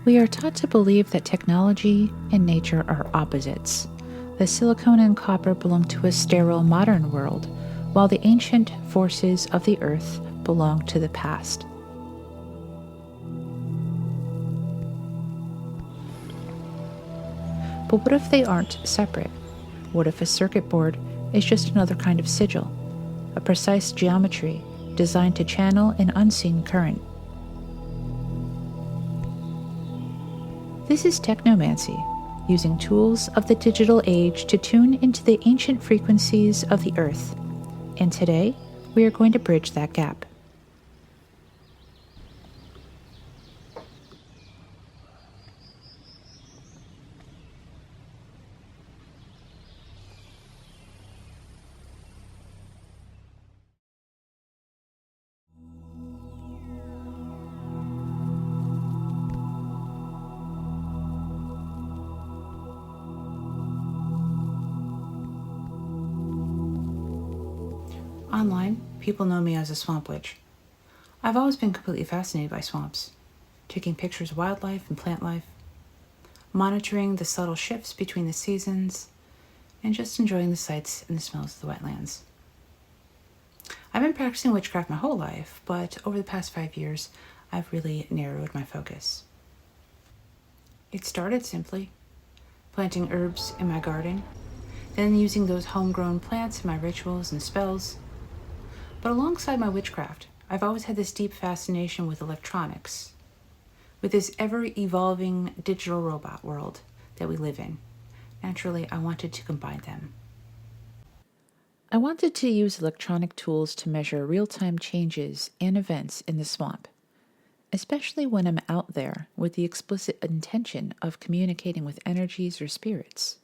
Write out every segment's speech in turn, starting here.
We are taught to believe that technology and nature are opposites. The silicon and copper belong to a sterile modern world, while the ancient forces of the earth belong to the past. But what if they aren't separate? What if a circuit board is just another kind of sigil, a precise geometry designed to channel an unseen current? This is Technomancy, using tools of the digital age to tune into the ancient frequencies of the earth. And today, we are going to bridge that gap. Online, people know me as a swamp witch. I've always been completely fascinated by swamps, taking pictures of wildlife and plant life, monitoring the subtle shifts between the seasons, and just enjoying the sights and the smells of the wetlands. I've been practicing witchcraft my whole life, but over the past 5 years, I've really narrowed my focus. It started simply planting herbs in my garden, then using those homegrown plants in my rituals and spells. But alongside my witchcraft, I've always had this deep fascination with electronics, with this ever-evolving digital robot world that we live in. Naturally, I wanted to combine them. I wanted to use electronic tools to measure real-time changes and events in the swamp, especially when I'm out there with the explicit intention of communicating with energies or spirits.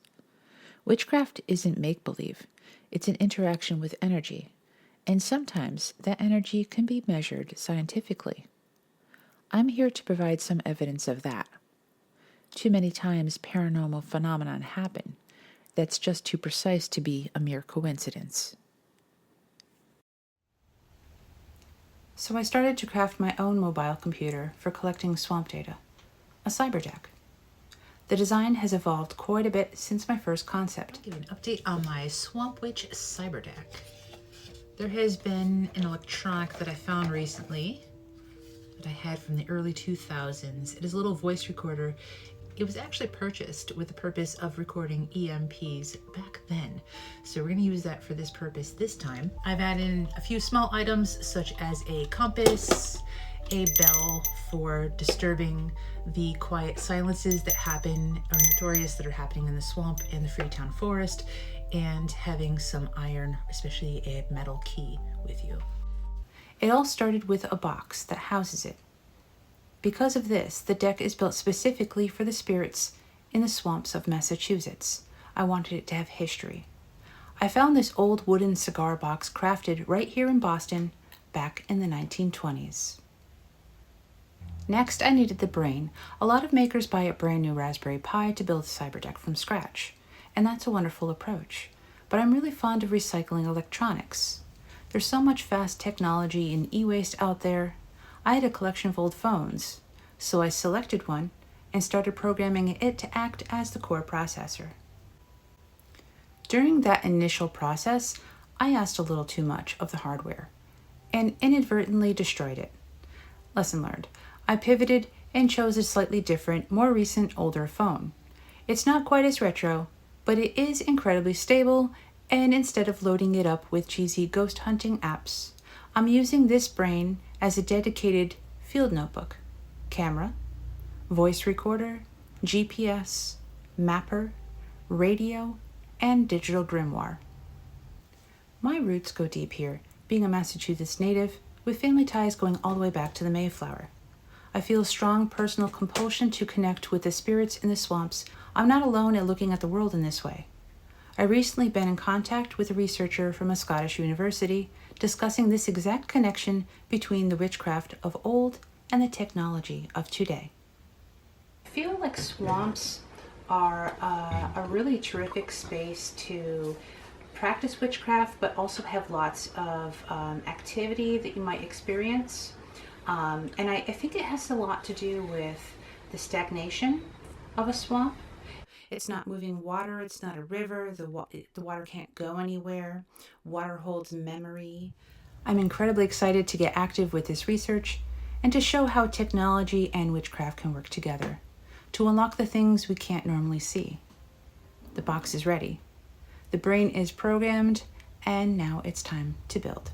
Witchcraft isn't make-believe, it's an interaction with energy. And sometimes that energy can be measured scientifically. I'm here to provide some evidence of that. Too many times paranormal phenomena happen that's just too precise to be a mere coincidence. So I started to craft my own mobile computer for collecting swamp data, a Cyberdeck. The design has evolved quite a bit since my first concept. I'll give an update on my Swamp Witch Cyberdeck. There has been an electronic that I found recently that I had from the early 2000s. It is a little voice recorder. It was actually purchased with the purpose of recording EMPs back then. So we're going to use that for this purpose this time. I've added in a few small items such as a compass, a bell for disturbing the quiet silences that happen or notorious that are happening in the swamp and the Freetown forest, and having some iron, especially a metal key, with you. It all started with a box that houses it. Because of this, the deck is built specifically for the spirits in the swamps of Massachusetts. I wanted it to have history. I found this old wooden cigar box crafted right here in Boston back in the 1920s. Next, I needed the brain. A lot of makers buy a brand new Raspberry Pi to build a Cyberdeck from scratch, and that's a wonderful approach. But I'm really fond of recycling electronics. There's so much fast technology and e-waste out there. I had a collection of old phones, so I selected one and started programming it to act as the core processor. During that initial process, I asked a little too much of the hardware and inadvertently destroyed it. Lesson learned. I pivoted and chose a slightly different, more recent, older phone. It's not quite as retro, but it is incredibly stable, and instead of loading it up with cheesy ghost hunting apps, I'm using this brain as a dedicated field notebook, camera, voice recorder, GPS, mapper, radio, and digital grimoire. My roots go deep here, being a Massachusetts native, with family ties going all the way back to the Mayflower. I feel a strong personal compulsion to connect with the spirits in the swamps. I'm not alone in looking at the world in this way. I recently been in contact with a researcher from a Scottish university discussing this exact connection between the witchcraft of old and the technology of today. I feel like swamps are a really terrific space to practice witchcraft, but also have lots of activity that you might experience. And I think it has a lot to do with the stagnation of a swamp. It's not moving water, it's not a river, the water can't go anywhere. Water holds memory. I'm incredibly excited to get active with this research and to show how technology and witchcraft can work together to unlock the things we can't normally see. The box is ready. The brain is programmed, and now it's time to build.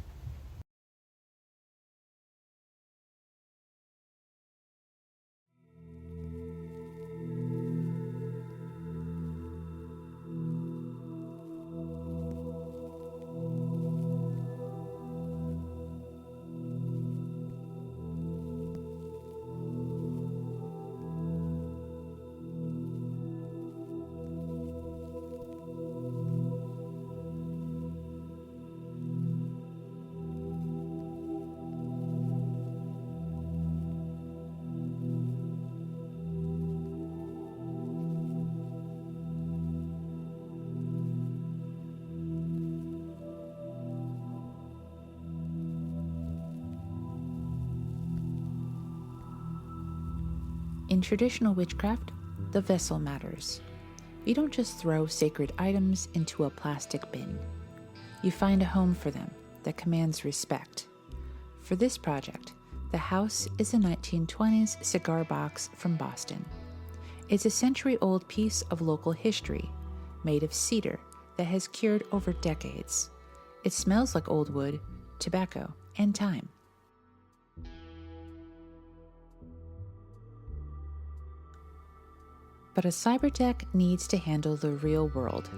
In traditional witchcraft, the vessel matters. You don't just throw sacred items into a plastic bin. You find a home for them that commands respect. For this project, the house is a 1920s cigar box from Boston. It's a century-old piece of local history, made of cedar that has cured over decades. It smells like old wood, tobacco, and time. But a cyberdeck needs to handle the real world.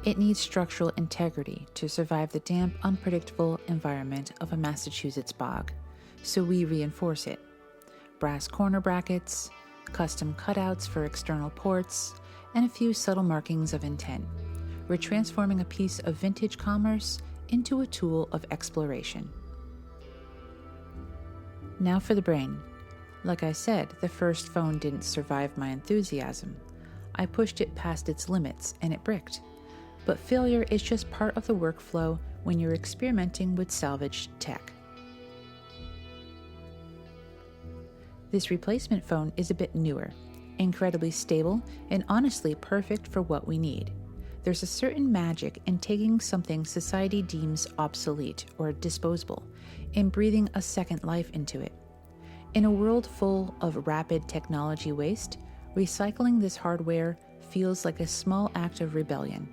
It needs structural integrity to survive the damp, unpredictable environment of a Massachusetts bog, so we reinforce it. Brass corner brackets, custom cutouts for external ports, and a few subtle markings of intent. We're transforming a piece of vintage commerce into a tool of exploration. Now for the brain. Like I said, the first phone didn't survive my enthusiasm. I pushed it past its limits and it bricked. But failure is just part of the workflow when you're experimenting with salvaged tech. This replacement phone is a bit newer, incredibly stable, and honestly perfect for what we need. There's a certain magic in taking something society deems obsolete or disposable and breathing a second life into it. In a world full of rapid technology waste, recycling this hardware feels like a small act of rebellion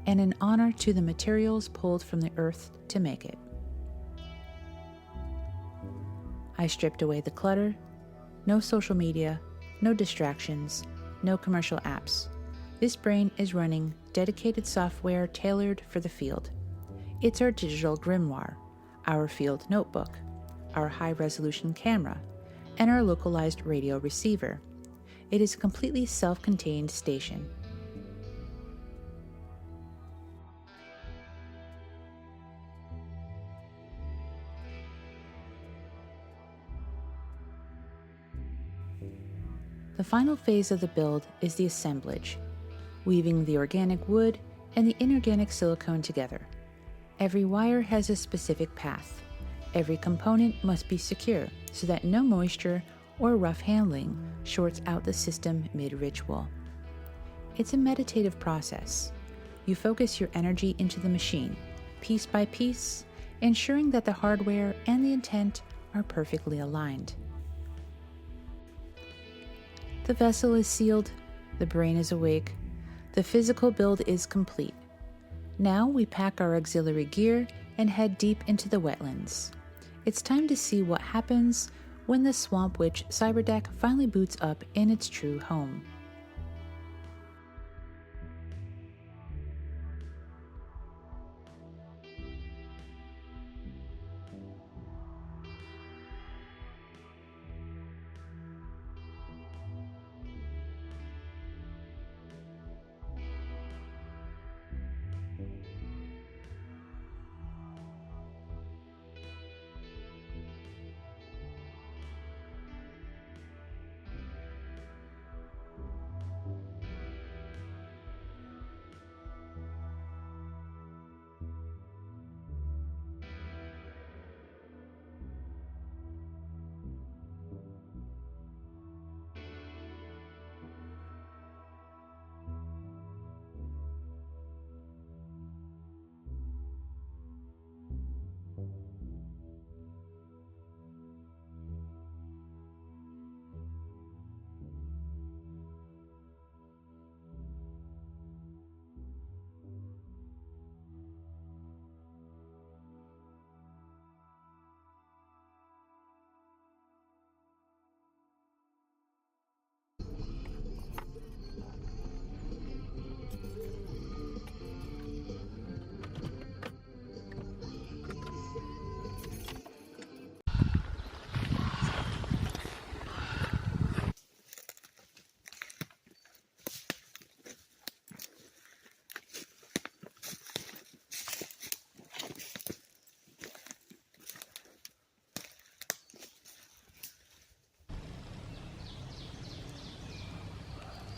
and an honor to the materials pulled from the earth to make it. I stripped away the clutter. No social media, no distractions, no commercial apps. This brain is running dedicated software tailored for the field. It's our digital grimoire, our field notebook, our high-resolution camera, and our localized radio receiver. It is a completely self-contained station. The final phase of the build is the assemblage, weaving the organic wood and the inorganic silicone together. Every wire has a specific path. Every component must be secure so that no moisture or rough handling shorts out the system mid-ritual. It's a meditative process. You focus your energy into the machine, piece by piece, ensuring that the hardware and the intent are perfectly aligned. The vessel is sealed, the brain is awake, the physical build is complete. Now we pack our auxiliary gear and head deep into the wetlands. It's time to see what happens when the Swamp Witch Cyberdeck finally boots up in its true home.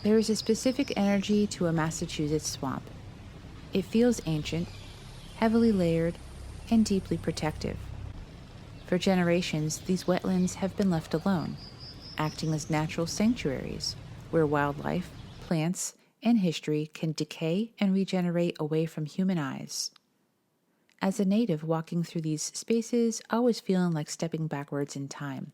There is a specific energy to a Massachusetts swamp. It feels ancient, heavily layered, and deeply protective. For generations, these wetlands have been left alone, acting as natural sanctuaries where wildlife, plants, and history can decay and regenerate away from human eyes. As a native walking through these spaces, I was feeling like stepping backwards in time.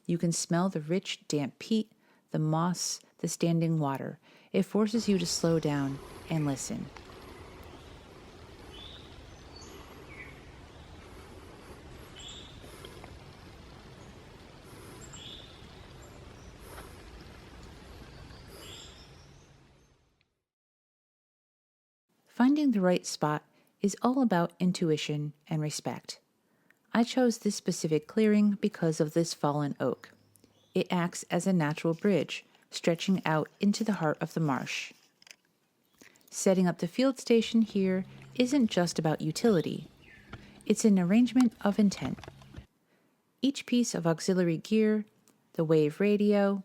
You can smell the rich, damp peat, the moss, the standing water. It forces you to slow down and listen. Finding the right spot is all about intuition and respect. I chose this specific clearing because of this fallen oak. It acts as a natural bridge, stretching out into the heart of the marsh. Setting up the field station here isn't just about utility. It's an arrangement of intent. Each piece of auxiliary gear, the wave radio,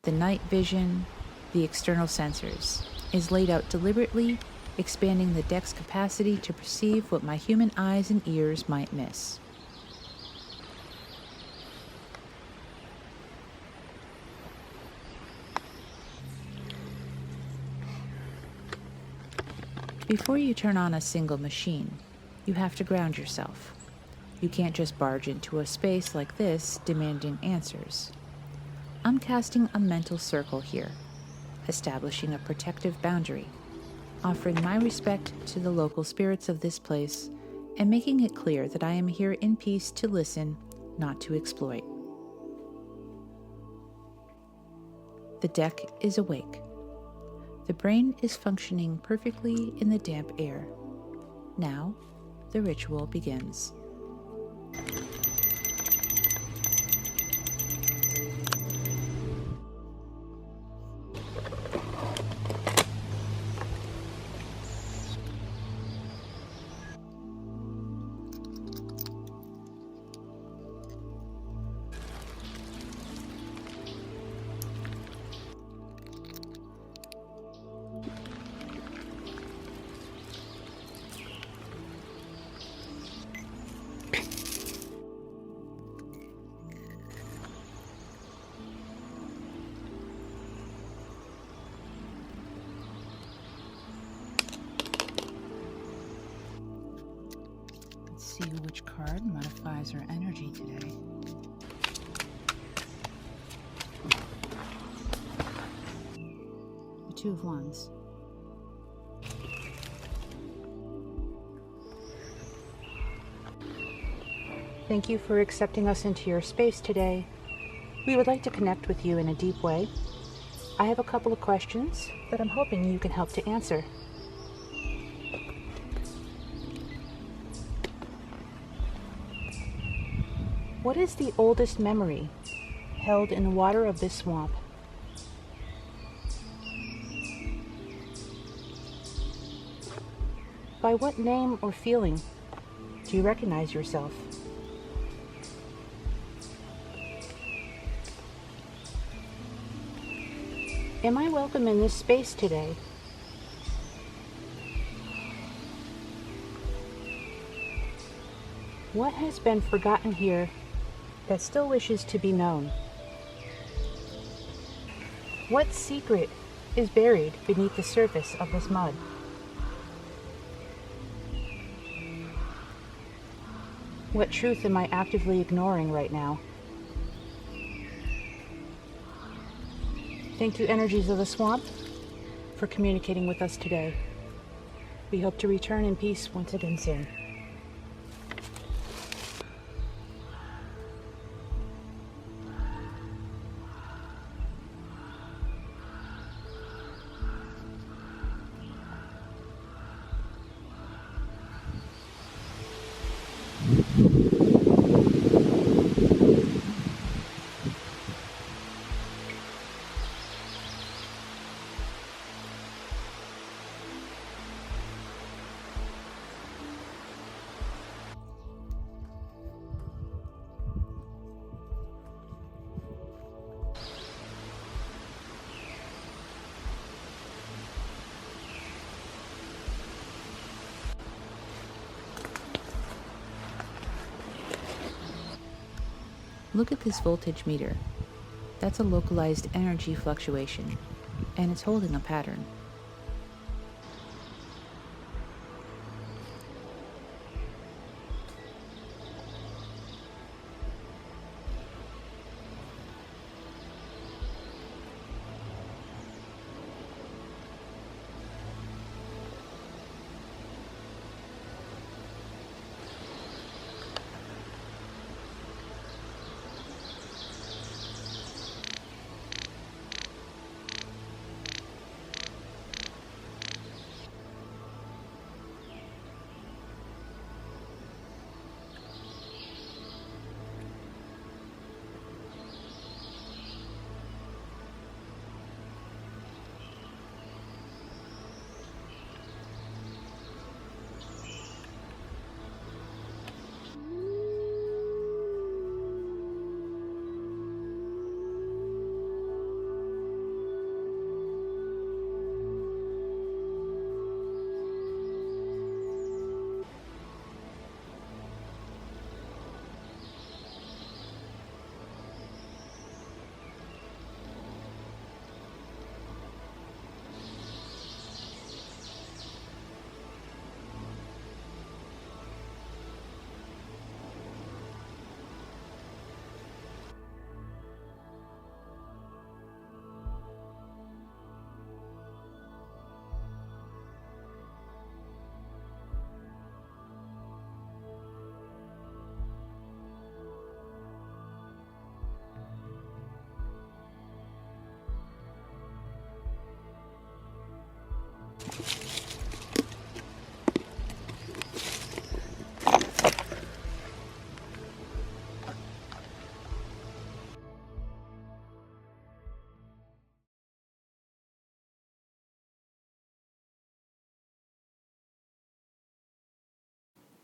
the night vision, the external sensors, is laid out deliberately, expanding the deck's capacity to perceive what my human eyes and ears might miss. Before you turn on a single machine, you have to ground yourself. You can't just barge into a space like this demanding answers. I'm casting a mental circle here, establishing a protective boundary, offering my respect to the local spirits of this place, and making it clear that I am here in peace to listen, not to exploit. The deck is awake. The brain is functioning perfectly in the damp air. Now, the ritual begins. See which card modifies our energy today. The Two of Wands. Thank you for accepting us into your space today. We would like to connect with you in a deep way. I have a couple of questions that I'm hoping you can help to answer. What is the oldest memory held in the water of this swamp? By what name or feeling do you recognize yourself? Am I welcome in this space today? What has been forgotten here that still wishes to be known? What secret is buried beneath the surface of this mud? What truth am I actively ignoring right now? Thank you, energies of the swamp, for communicating with us today. We hope to return in peace once again soon. Look at this voltage meter. That's a localized energy fluctuation, and it's holding a pattern.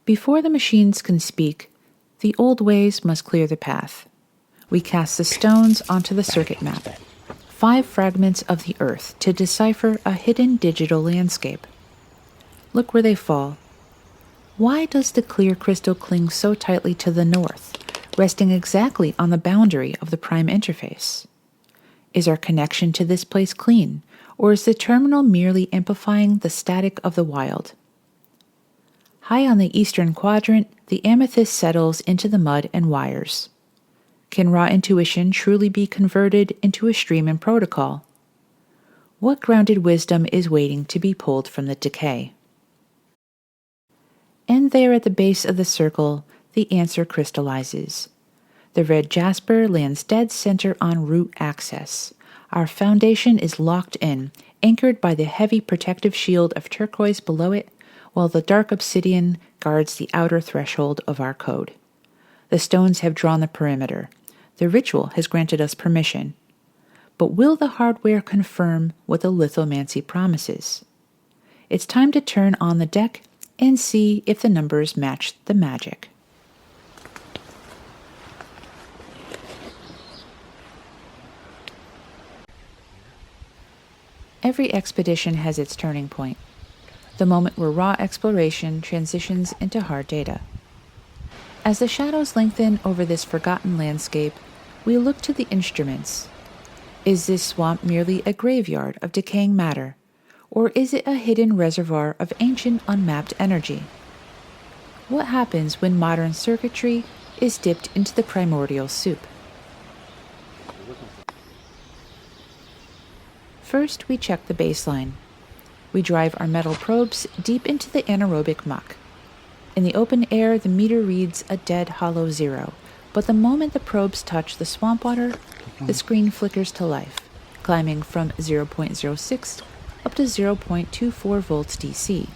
Before the machines can speak, the old ways must clear the path. We cast the stones onto the circuit map, 5 fragments of the earth to decipher a hidden digital landscape. Look where they fall. Why does the clear crystal cling so tightly to the north, resting exactly on the boundary of the prime interface? Is our connection to this place clean, or is the terminal merely amplifying the static of the wild? High on the eastern quadrant, the amethyst settles into the mud and wires. Can raw intuition truly be converted into a stream and protocol? What grounded wisdom is waiting to be pulled from the decay? And there at the base of the circle, the answer crystallizes. The red jasper lands dead center on root access. Our foundation is locked in, anchored by the heavy protective shield of turquoise below it, while the dark obsidian guards the outer threshold of our code. The stones have drawn the perimeter. The ritual has granted us permission. But will the hardware confirm what the lithomancy promises? It's time to turn on the deck and see if the numbers match the magic. Every expedition has its turning point, the moment where raw exploration transitions into hard data. As the shadows lengthen over this forgotten landscape, we look to the instruments. Is this swamp merely a graveyard of decaying matter, or is it a hidden reservoir of ancient unmapped energy? What happens when modern circuitry is dipped into the primordial soup? First, we check the baseline. We drive our metal probes deep into the anaerobic muck. In the open air, the meter reads a dead hollow 0, but the moment the probes touch the swamp water, the screen flickers to life, climbing from 0.06 up to 0.24 volts DC.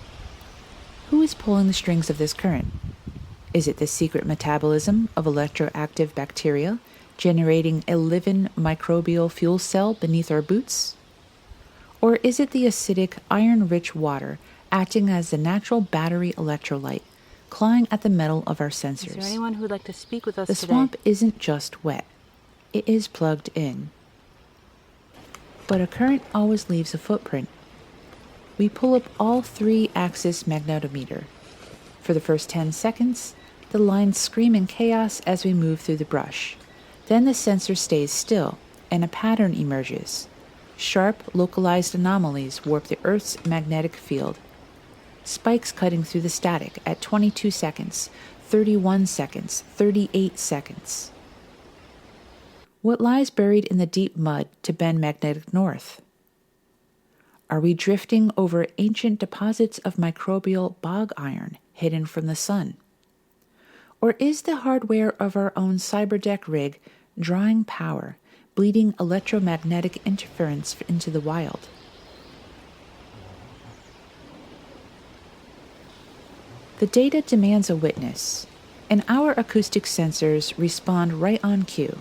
Who is pulling the strings of this current? Is it the secret metabolism of electroactive bacteria generating a living microbial fuel cell beneath our boots? Or is it the acidic, iron-rich water acting as the natural battery electrolyte, clawing at the metal of our sensors? Is there anyone who would like to speak with us The today? swamp isn't just wet. It is plugged in. But a current always leaves a footprint. We pull up all 3-axis magnetometer. For the first 10 seconds, the lines scream in chaos as we move through the brush. Then the sensor stays still, and a pattern emerges. Sharp, localized anomalies warp the Earth's magnetic field. Spikes cutting through the static at 22 seconds, 31 seconds, 38 seconds. What lies buried in the deep mud to bend magnetic north? Are we drifting over ancient deposits of microbial bog iron hidden from the sun? Or is the hardware of our own Cyberdeck rig drawing power, bleeding electromagnetic interference into the wild? The data demands a witness, and our acoustic sensors respond right on cue.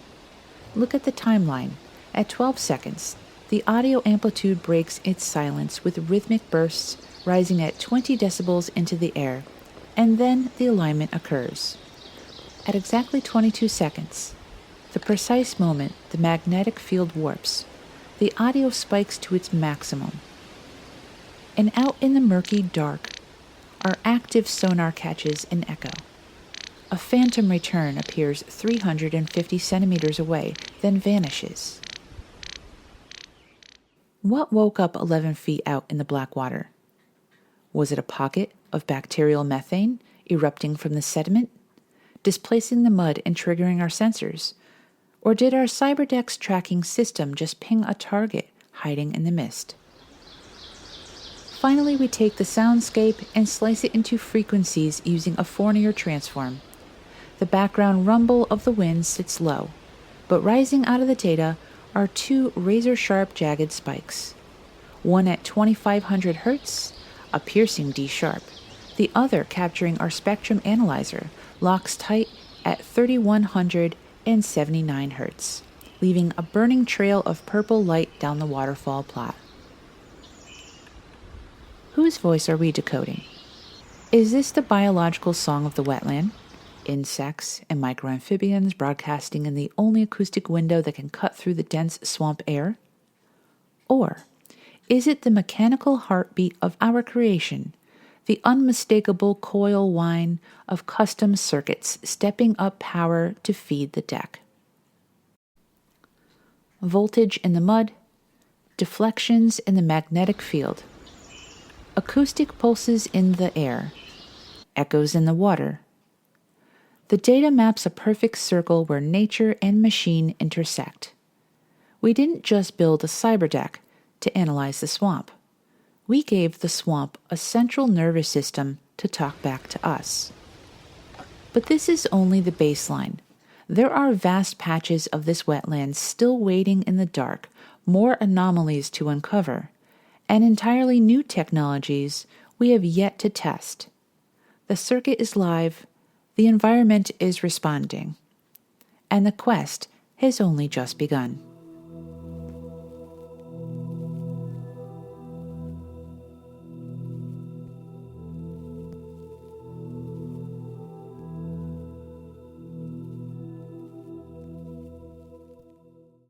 Look at the timeline. At 12 seconds, the audio amplitude breaks its silence with rhythmic bursts rising at 20 decibels into the air, and then the alignment occurs. At exactly 22 seconds, the precise moment the magnetic field warps, the audio spikes to its maximum. And out in the murky dark, our active sonar catches an echo. A phantom return appears 350 centimeters away, then vanishes. What woke up 11 feet out in the black water? Was it a pocket of bacterial methane erupting from the sediment, displacing the mud and triggering our sensors? Or did our Cyberdeck's tracking system just ping a target hiding in the mist? Finally, we take the soundscape and slice it into frequencies using a Fourier transform. The background rumble of the wind sits low, but rising out of the data are two razor-sharp jagged spikes. One at 2500 Hz, a piercing D sharp. The other, capturing our spectrum analyzer, locks tight at 3179 Hz, leaving a burning trail of purple light down the waterfall plot. Whose voice are we decoding? Is this the biological song of the wetland? Insects and microamphibians broadcasting in the only acoustic window that can cut through the dense swamp air? Or is it the mechanical heartbeat of our creation, the unmistakable coil whine of custom circuits stepping up power to feed the deck? Voltage in the mud, deflections in the magnetic field, acoustic pulses in the air, echoes in the water. The data maps a perfect circle where nature and machine intersect. We didn't just build a cyberdeck to analyze the swamp. We gave the swamp a central nervous system to talk back to us. But this is only the baseline. There are vast patches of this wetland still waiting in the dark, more anomalies to uncover, and entirely new technologies we have yet to test. The circuit is live, the environment is responding, and the quest has only just begun.